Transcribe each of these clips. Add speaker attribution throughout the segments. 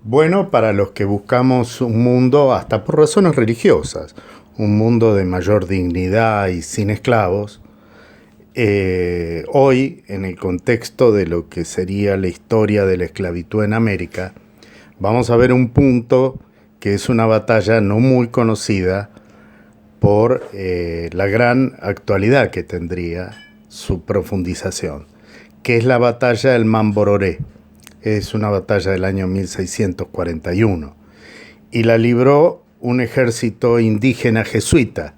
Speaker 1: Bueno, para los que buscamos un mundo, hasta por razones religiosas, un mundo de mayor dignidad y sin esclavos, hoy, en el contexto de lo que sería la historia de la esclavitud en América, vamos a ver un punto que es una batalla no muy conocida por la gran actualidad que tendría su profundización, que es la batalla del Mambororé. Es una batalla del año 1641 y la libró un ejército indígena jesuita,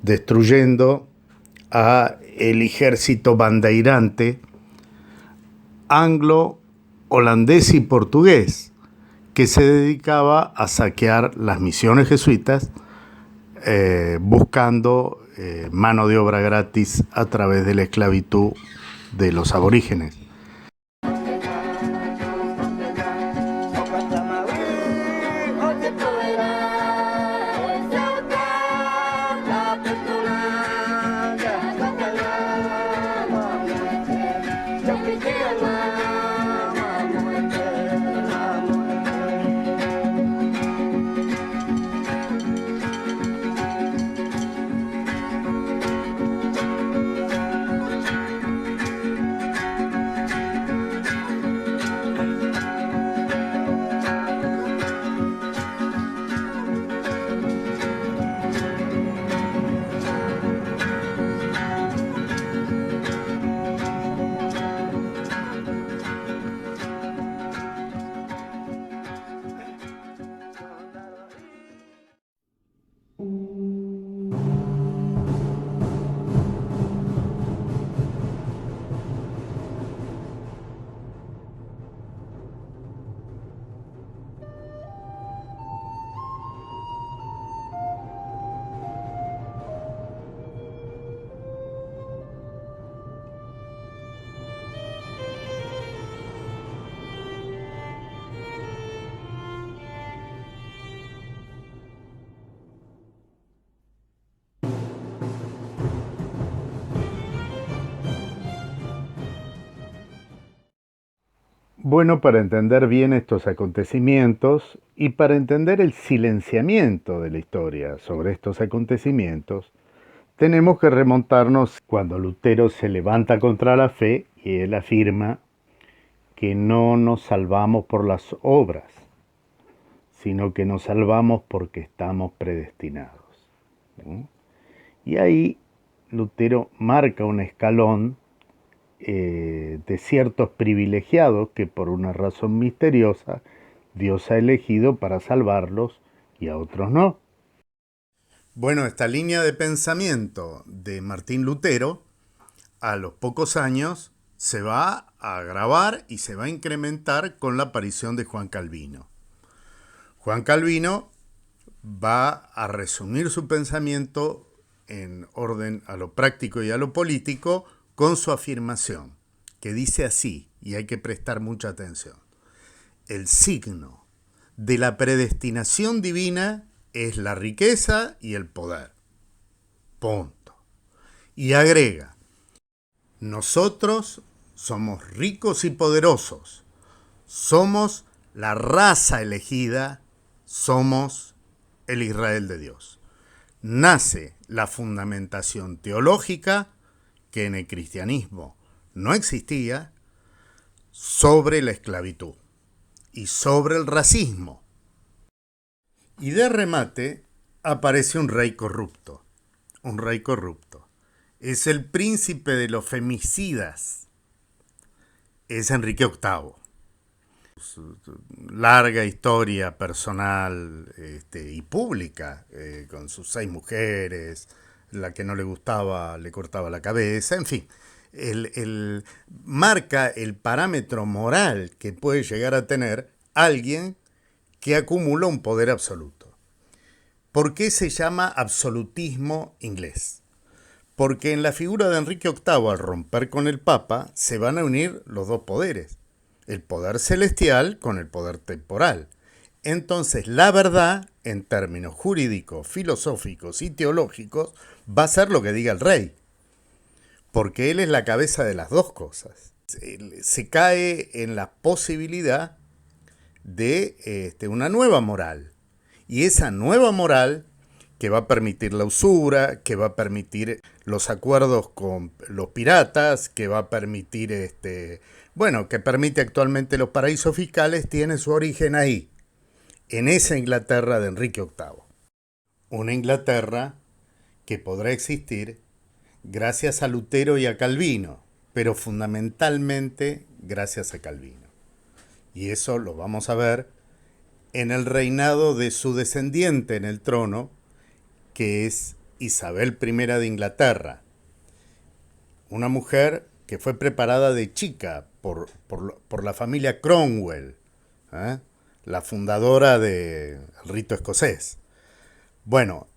Speaker 1: destruyendo a el ejército bandeirante anglo, holandés y portugués, que se dedicaba a saquear las misiones jesuitas, buscando mano de obra gratis a través de la esclavitud de los aborígenes. Bueno, para entender bien estos acontecimientos y para entender el silenciamiento de la historia sobre estos acontecimientos, tenemos que remontarnos cuando Lutero se levanta contra la fe y él afirma que no nos salvamos por las obras, sino que nos salvamos porque estamos predestinados. Y ahí Lutero marca un escalón de ciertos privilegiados que por una razón misteriosa Dios ha elegido para salvarlos y a otros no. Bueno, esta línea de pensamiento de Martín Lutero a los pocos años se va a agravar y se va a incrementar con la aparición de Juan Calvino. Juan Calvino va a resumir su pensamiento en orden a lo práctico y a lo político con su afirmación, que dice así, y hay que prestar mucha atención: el signo de la predestinación divina es la riqueza y el poder. Punto. Y agrega: nosotros somos ricos y poderosos, somos la raza elegida, somos el Israel de Dios. Nace la fundamentación teológica que en el cristianismo no existía sobre la esclavitud y sobre el racismo. Y de remate aparece un rey corrupto. Un rey corrupto. Es el príncipe de los femicidas. Es Enrique VIII. Su larga historia personal y pública, con sus 6 mujeres, la que no le gustaba le cortaba la cabeza, en fin. Marca el parámetro moral que puede llegar a tener alguien que acumula un poder absoluto. ¿Por qué se llama absolutismo inglés? Porque en la figura de Enrique VIII, al romper con el Papa, se van a unir los dos poderes, el poder celestial con el poder temporal. Entonces, la verdad, en términos jurídicos, filosóficos y teológicos, va a ser lo que diga el rey, porque él es la cabeza de las dos cosas. Se cae en la posibilidad de una nueva moral. Y esa nueva moral que va a permitir la usura, que va a permitir los acuerdos con los piratas, que va a permitir, que permite actualmente los paraísos fiscales, tiene su origen ahí, en esa Inglaterra de Enrique VIII. Una Inglaterra que podrá existir gracias a Lutero y a Calvino, pero fundamentalmente gracias a Calvino. Y eso lo vamos a ver en el reinado de su descendiente en el trono, que es Isabel I de Inglaterra, una mujer que fue preparada de chica por la familia Cromwell, la fundadora del rito escocés. Bueno,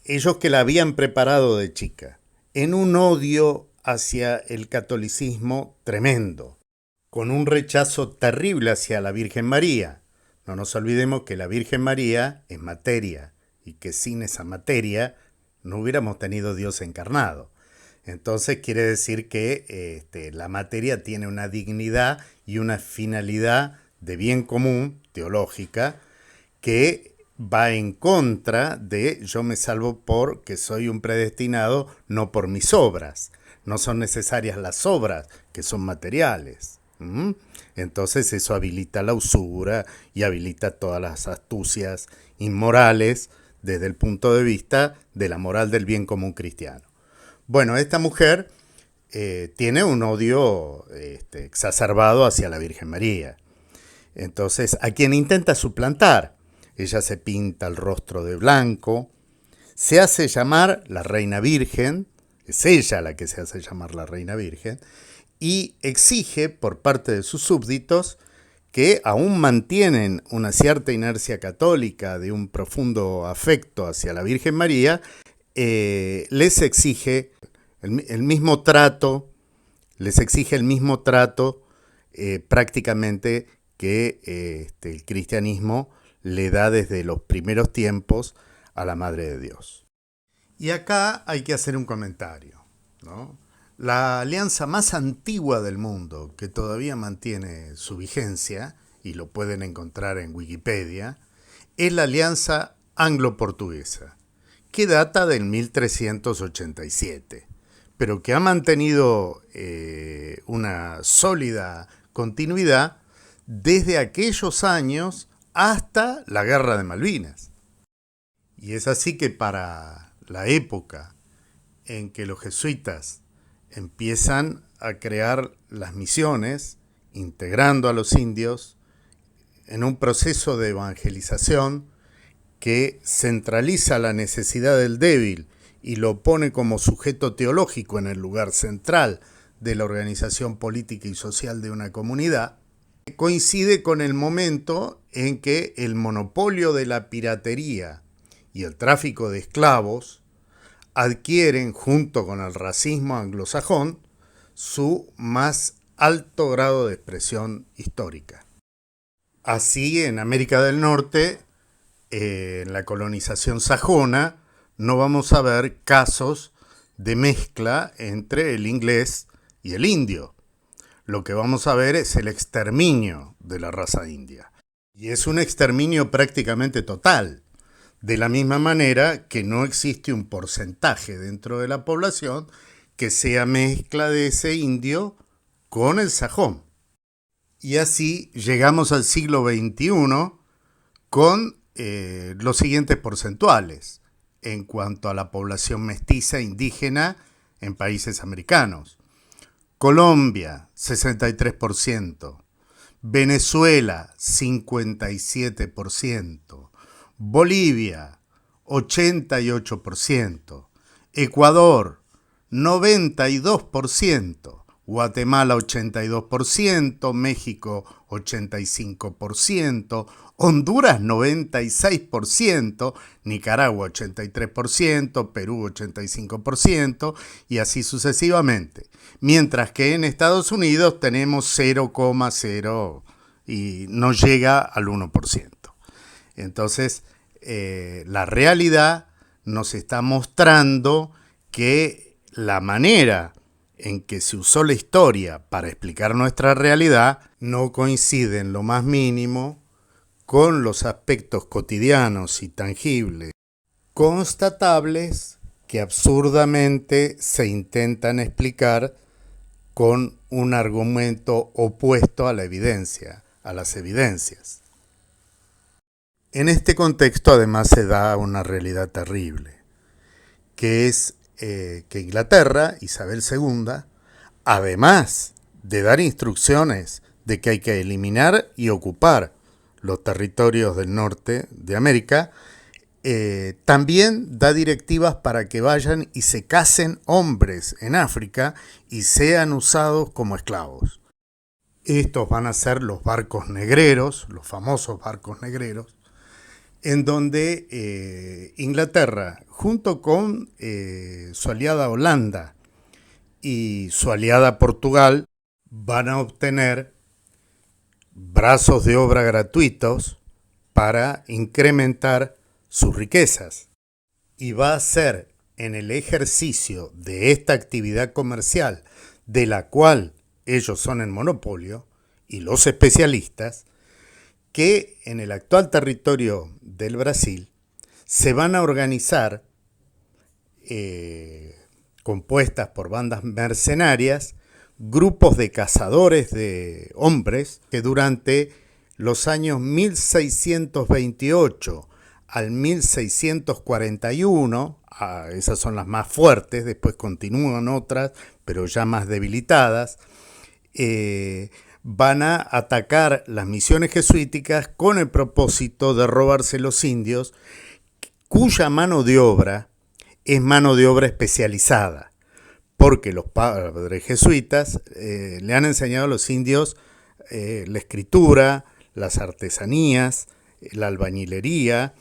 Speaker 1: ellos que la habían preparado de chica, en un odio hacia el catolicismo tremendo, con un rechazo terrible hacia la Virgen María. No nos olvidemos que la Virgen María es materia, y que sin esa materia no hubiéramos tenido Dios encarnado. Entonces quiere decir que la materia tiene una dignidad y una finalidad de bien común, teológica, que va en contra de yo me salvo porque soy un predestinado, no por mis obras. No son necesarias las obras, que son materiales. Entonces eso habilita la usura y habilita todas las astucias inmorales desde el punto de vista de la moral del bien común cristiano. Bueno, esta mujer tiene un odio exacerbado hacia la Virgen María. Entonces, a quien intenta suplantar, ella se pinta el rostro de blanco, se hace llamar la Reina Virgen, es ella la que se hace llamar la Reina Virgen, y exige por parte de sus súbditos que aún mantienen una cierta inercia católica de un profundo afecto hacia la Virgen María, les exige el mismo trato, prácticamente que el cristianismo le da desde los primeros tiempos a la Madre de Dios. Y acá hay que hacer un comentario, ¿no? La alianza más antigua del mundo, que todavía mantiene su vigencia, y lo pueden encontrar en Wikipedia, es la Alianza Anglo-Portuguesa, que data del 1387, pero que ha mantenido una sólida continuidad desde aquellos años hasta la Guerra de Malvinas. Y es así que para la época en que los jesuitas empiezan a crear las misiones, integrando a los indios en un proceso de evangelización que centraliza la necesidad del débil y lo pone como sujeto teológico en el lugar central de la organización política y social de una comunidad, coincide con el momento en que el monopolio de la piratería y el tráfico de esclavos adquieren, junto con el racismo anglosajón, su más alto grado de expresión histórica. Así, en América del Norte, en la colonización sajona, no vamos a ver casos de mezcla entre el inglés y el indio. Lo que vamos a ver es el exterminio de la raza india. Y es un exterminio prácticamente total. De la misma manera que no existe un porcentaje dentro de la población que sea mezcla de ese indio con el sajón. Y así llegamos al siglo XXI con los siguientes porcentuales en cuanto a la población mestiza indígena en países americanos. Colombia, 63%. Venezuela, 57%. Bolivia, 88%, Ecuador, 92%, Guatemala, 82%, México, 85%, Honduras, 96%, Nicaragua, 83%, Perú, 85%, y así sucesivamente. Mientras que en Estados Unidos tenemos 0,0 y no llega al 1%. Entonces, la realidad nos está mostrando que la manera en que se usó la historia para explicar nuestra realidad no coincide en lo más mínimo con los aspectos cotidianos y tangibles, constatables, que absurdamente se intentan explicar con un argumento opuesto a la evidencia, a las evidencias. En este contexto además se da una realidad terrible, que es que Inglaterra, Isabel II, además de dar instrucciones de que hay que eliminar y ocupar los territorios del norte de América, también da directivas para que vayan y se casen hombres en África y sean usados como esclavos. Estos van a ser los barcos negreros, los famosos barcos negreros, en donde Inglaterra, junto con su aliada Holanda y su aliada Portugal, van a obtener brazos de obra gratuitos para incrementar sus riquezas. Y va a ser en el ejercicio de esta actividad comercial, de la cual ellos son el monopolio, y los especialistas, que en el actual territorio del Brasil se van a organizar, compuestas por bandas mercenarias, grupos de cazadores de hombres que durante los años 1628 al 1641, esas son las más fuertes, después continúan otras, pero ya más debilitadas, van a atacar las misiones jesuíticas con el propósito de robarse los indios, cuya mano de obra es mano de obra especializada, porque los padres jesuitas le han enseñado a los indios la escritura, las artesanías, la albañilería,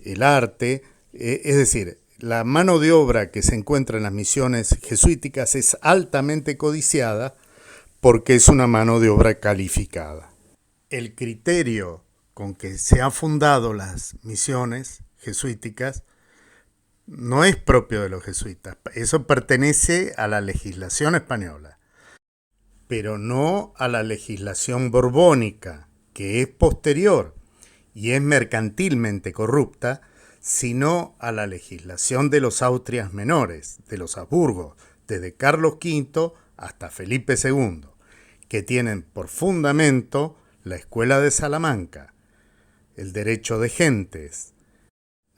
Speaker 1: el arte, es decir, la mano de obra que se encuentra en las misiones jesuíticas es altamente codiciada porque es una mano de obra calificada. El criterio con que se han fundado las misiones jesuíticas no es propio de los jesuitas, eso pertenece a la legislación española, pero no a la legislación borbónica, que es posterior y es mercantilmente corrupta, sino a la legislación de los Austrias menores, de los Habsburgos, desde Carlos V hasta Felipe II, que tienen por fundamento la Escuela de Salamanca, el derecho de gentes,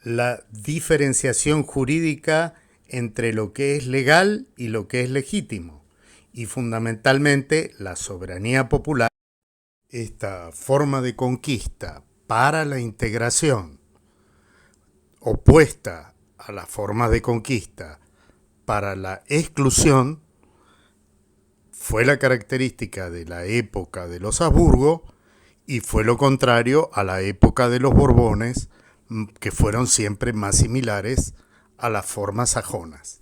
Speaker 1: la diferenciación jurídica entre lo que es legal y lo que es legítimo, y fundamentalmente la soberanía popular. Esta forma de conquista para la integración, opuesta a la forma de conquista para la exclusión, fue la característica de la época de los Habsburgo y fue lo contrario a la época de los Borbones, que fueron siempre más similares a las formas sajonas.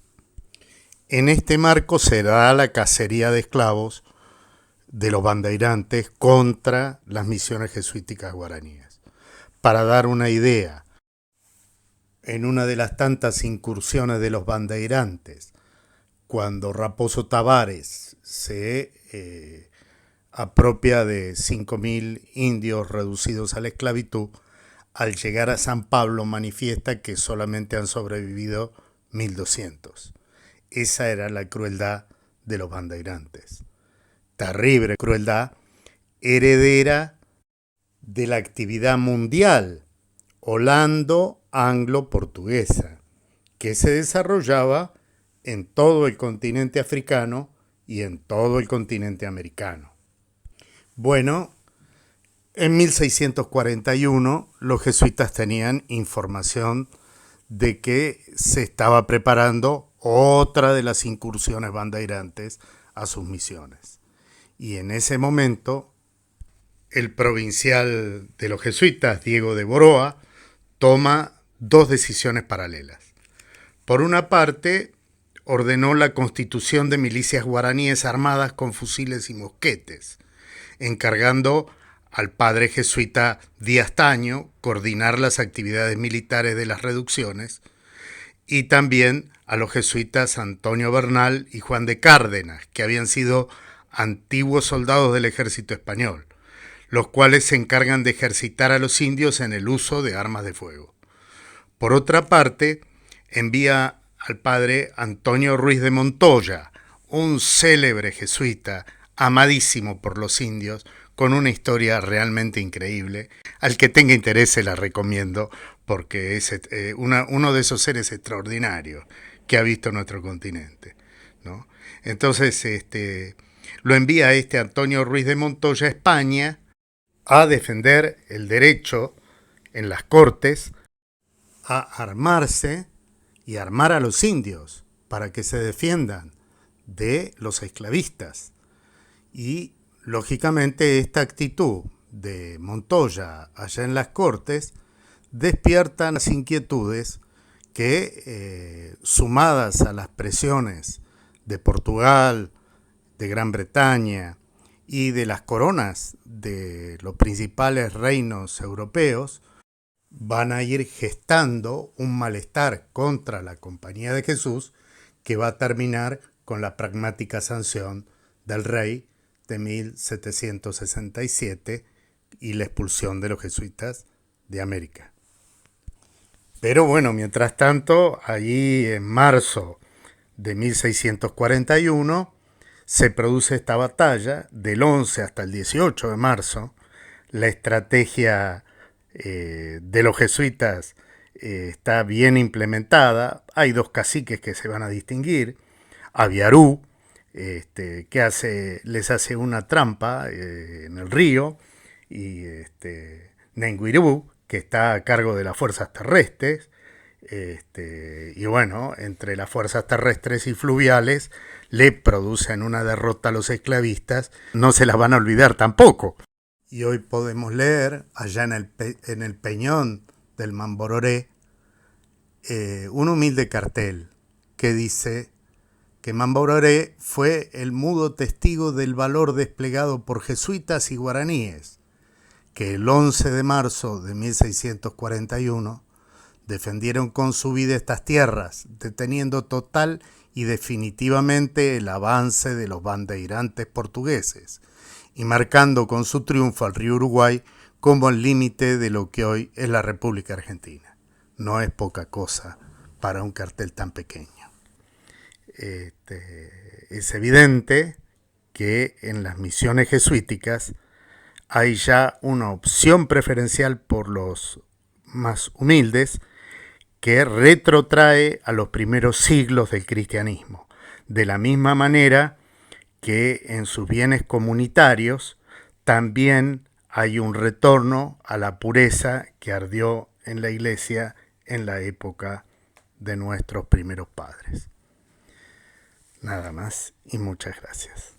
Speaker 1: En este marco se da la cacería de esclavos de los bandeirantes contra las misiones jesuíticas guaraníes. Para dar una idea, en una de las tantas incursiones de los bandeirantes, cuando Raposo Tavares se apropia de 5.000 indios reducidos a la esclavitud, al llegar a San Pablo manifiesta que solamente han sobrevivido 1.200. Esa era la crueldad de los bandeirantes. Terrible crueldad, heredera de la actividad mundial holando-anglo-portuguesa, que se desarrollaba en todo el continente africano y en todo el continente americano. Bueno, en 1641 los jesuitas tenían información de que se estaba preparando otra de las incursiones bandeirantes a sus misiones. Y en ese momento, el provincial de los jesuitas, Diego de Boroa, toma dos decisiones paralelas. Por una parte, ordenó la constitución de milicias guaraníes armadas con fusiles y mosquetes, encargando al padre jesuita Díaz Taño coordinar las actividades militares de las reducciones, y también a los jesuitas Antonio Bernal y Juan de Cárdenas, que habían sido antiguos soldados del ejército español, los cuales se encargan de ejercitar a los indios en el uso de armas de fuego. Por otra parte, envía al padre Antonio Ruiz de Montoya, un célebre jesuita, amadísimo por los indios, con una historia realmente increíble. Al que tenga interés se la recomiendo, porque es uno de esos seres extraordinarios que ha visto nuestro continente, ¿no? Entonces, lo envía Antonio Ruiz de Montoya a España a defender el derecho en las cortes a armarse y armar a los indios para que se defiendan de los esclavistas. Y lógicamente esta actitud de Montoya allá en las cortes despierta las inquietudes que, sumadas a las presiones de Portugal, de Gran Bretaña y de las coronas de los principales reinos europeos, van a ir gestando un malestar contra la Compañía de Jesús que va a terminar con la pragmática sanción del rey de 1767 y la expulsión de los jesuitas de América. Pero bueno, mientras tanto, allí en marzo de 1641 se produce esta batalla, del 11 hasta el 18 de marzo. La estrategia de los jesuitas está bien implementada. Hay dos caciques que se van a distinguir. Aviarú, que les hace una trampa en el río, y Nenguirú, que está a cargo de las fuerzas terrestres. Y bueno, entre las fuerzas terrestres y fluviales le producen una derrota a los esclavistas. No se las van a olvidar tampoco. Y hoy podemos leer, allá en el peñón del Mambororé, un humilde cartel que dice que Mambororé fue el mudo testigo del valor desplegado por jesuitas y guaraníes, que el 11 de marzo de 1641 defendieron con su vida estas tierras, deteniendo total y definitivamente el avance de los bandeirantes portugueses y marcando con su triunfo al río Uruguay como el límite de lo que hoy es la República Argentina. No es poca cosa para un cartel tan pequeño. Es evidente que en las misiones jesuíticas hay ya una opción preferencial por los más humildes que retrotrae a los primeros siglos del cristianismo, de la misma manera que en sus bienes comunitarios también hay un retorno a la pureza que ardió en la Iglesia en la época de nuestros primeros padres. Nada más y muchas gracias.